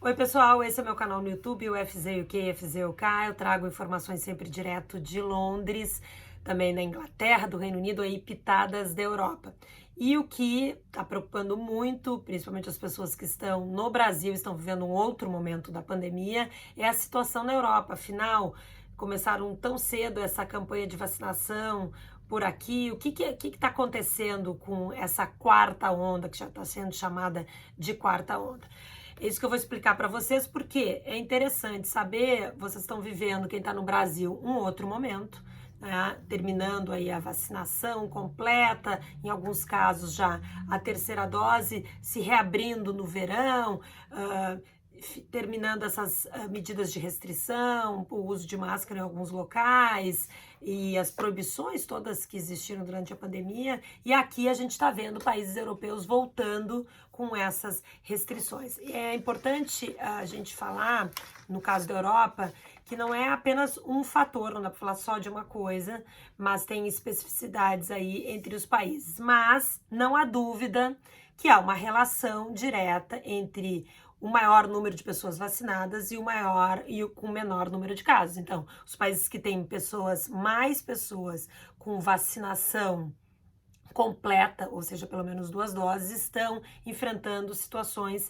Oi pessoal, esse é meu canal no YouTube, o FZ UK, FZ UK. Eu trago informações sempre direto de Londres, também da Inglaterra, do Reino Unido, aí pitadas da Europa. E o que está preocupando muito, principalmente as pessoas que estão no Brasil, estão vivendo um outro momento da pandemia, é a situação na Europa. Afinal, começaram tão cedo essa campanha de vacinação por aqui. O que está acontecendo com essa quarta onda, que já está sendo chamada de quarta onda? É isso que eu vou explicar para vocês, porque é interessante saber, vocês estão vivendo, quem está no Brasil, um outro momento, né? Terminando aí a vacinação completa, em alguns casos já a terceira dose, se reabrindo no verão, terminando essas medidas de restrição, o uso de máscara em alguns locais e as proibições todas que existiram durante a pandemia. E aqui a gente está vendo países europeus voltando com essas restrições. E é importante a gente falar, no caso da Europa, que não é apenas um fator, não dá para falar só de uma coisa, mas tem especificidades aí entre os países. Mas não há dúvida que há uma relação direta entre o maior número de pessoas vacinadas e com o menor número de casos. Então, os países que têm mais pessoas com vacinação completa, ou seja, pelo menos 2 doses, estão enfrentando situações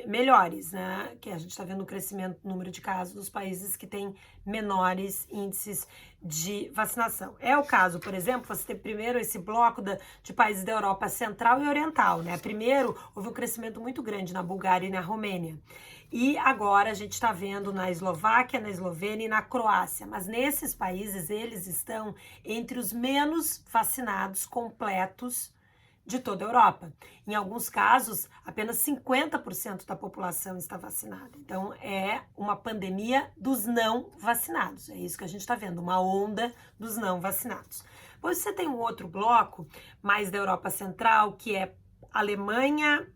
melhores, né? Que a gente está vendo o crescimento do número de casos dos países que têm menores índices de vacinação. É o caso, por exemplo, você tem primeiro esse bloco de países da Europa Central e Oriental, né? Primeiro, houve um crescimento muito grande na Bulgária e na Romênia. E agora a gente está vendo na Eslováquia, na Eslovênia e na Croácia. Mas nesses países, eles estão entre os menos vacinados completos de toda a Europa. Em alguns casos, apenas 50% da população está vacinada. Então, é uma pandemia dos não vacinados. É isso que a gente está vendo, uma onda dos não vacinados. Depois você tem um outro bloco, mais da Europa Central, que é Alemanha,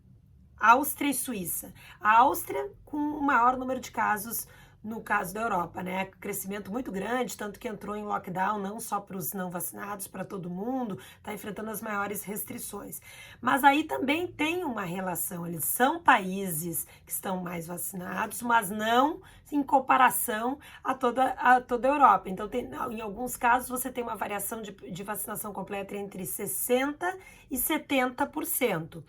Áustria e Suíça. A Áustria com o maior número de casos no caso da Europa, né? Crescimento muito grande, tanto que entrou em lockdown não só para os não vacinados, para todo mundo, está enfrentando as maiores restrições. Mas aí também tem uma relação, eles são países que estão mais vacinados, mas não em comparação a toda a Europa. Então, em alguns casos, você tem uma variação de vacinação completa entre 60% e 70%.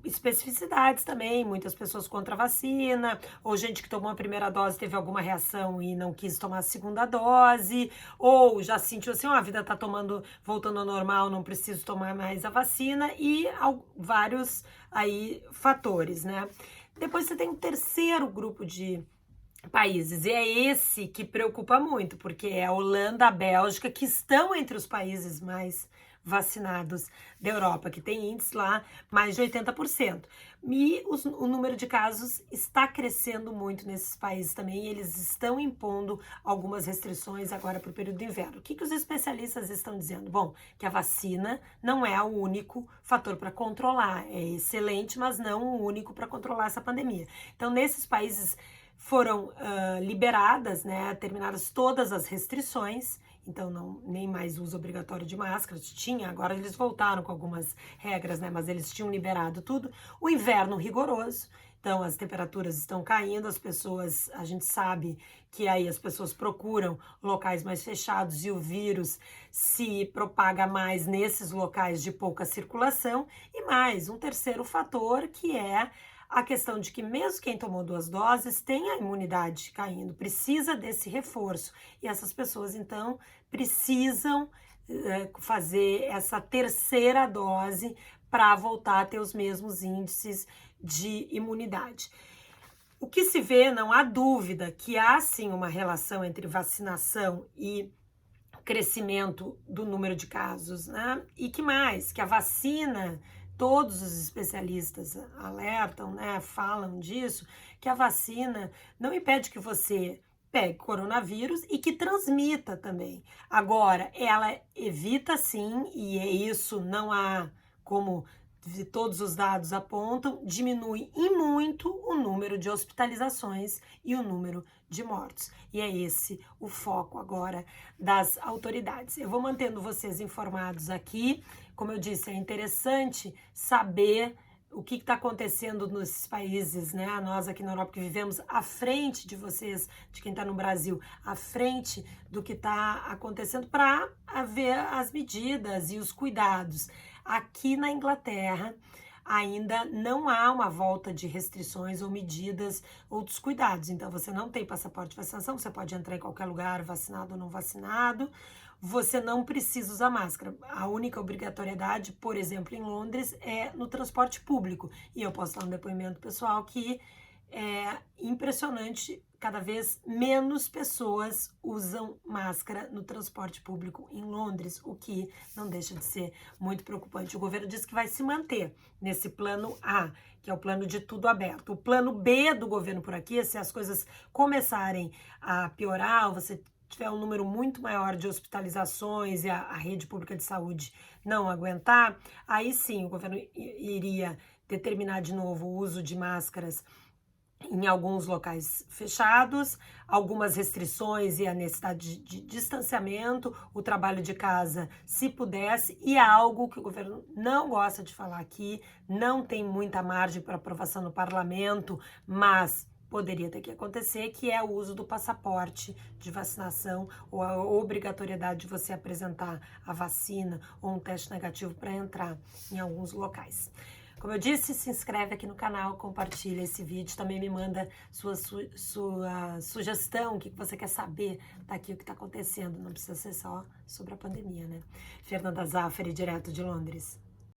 Especificidades também, muitas pessoas contra a vacina, ou gente que tomou a primeira dose teve alguma reação e não quis tomar a segunda dose, ou já sentiu assim, a vida tá voltando ao normal, não preciso tomar mais a vacina, e vários aí fatores, né? Depois você tem um terceiro grupo de países, e é esse que preocupa muito, porque é a Holanda, a Bélgica, que estão entre os países mais vacinados da Europa, que tem índice lá mais de 80%. E o número de casos está crescendo muito nesses países também, e eles estão impondo algumas restrições agora para o período do inverno. O que os especialistas estão dizendo? Bom, que a vacina não é o único fator para controlar, é excelente, mas não o único para controlar essa pandemia. Então, nesses países foram liberadas, né, terminadas todas as restrições, então nem mais uso obrigatório de máscara, tinha, agora eles voltaram com algumas regras, né, mas eles tinham liberado tudo. O inverno rigoroso, então as temperaturas estão caindo, a gente sabe que aí as pessoas procuram locais mais fechados e o vírus se propaga mais nesses locais de pouca circulação. E mais, um terceiro fator que é a questão de que mesmo quem tomou 2 doses tem a imunidade caindo, precisa desse reforço. E essas pessoas, então, precisam fazer essa terceira dose para voltar a ter os mesmos índices de imunidade. O que se vê, não há dúvida, que há sim uma relação entre vacinação e crescimento do número de casos, né? E que mais? Que a vacina, todos os especialistas alertam, né? Falam disso, que a vacina não impede que você pegue coronavírus e que transmita também. Agora, ela evita sim, e é isso, não há como todos os dados apontam, diminui em muito o número de hospitalizações e o número de mortos. E é esse o foco agora das autoridades. Eu vou mantendo vocês informados aqui. Como eu disse, é interessante saber o que está acontecendo nesses países, né? Nós aqui na Europa que vivemos à frente de vocês, de quem está no Brasil, à frente do que está acontecendo para ver as medidas e os cuidados. Aqui na Inglaterra ainda não há uma volta de restrições ou medidas ou dos cuidados. Então você não tem passaporte de vacinação, você pode entrar em qualquer lugar, vacinado ou não vacinado. Você não precisa usar máscara. A única obrigatoriedade, por exemplo, em Londres, é no transporte público. E eu posso dar um depoimento pessoal que é impressionante, cada vez menos pessoas usam máscara no transporte público em Londres, o que não deixa de ser muito preocupante. O governo diz que vai se manter nesse plano A, que é o plano de tudo aberto. O plano B do governo por aqui, se as coisas começarem a piorar, ou você tiver um número muito maior de hospitalizações e a rede pública de saúde não aguentar, aí sim o governo iria determinar de novo o uso de máscaras em alguns locais fechados, algumas restrições e a necessidade de distanciamento, o trabalho de casa, se pudesse, e é algo que o governo não gosta de falar aqui, não tem muita margem para aprovação no parlamento, mas poderia ter que acontecer, que é o uso do passaporte de vacinação ou a obrigatoriedade de você apresentar a vacina ou um teste negativo para entrar em alguns locais. Como eu disse, se inscreve aqui no canal, compartilha esse vídeo, também me manda sua sugestão, o que você quer saber daqui, o que está acontecendo, não precisa ser só sobre a pandemia, né? Fernanda Zaffari, direto de Londres.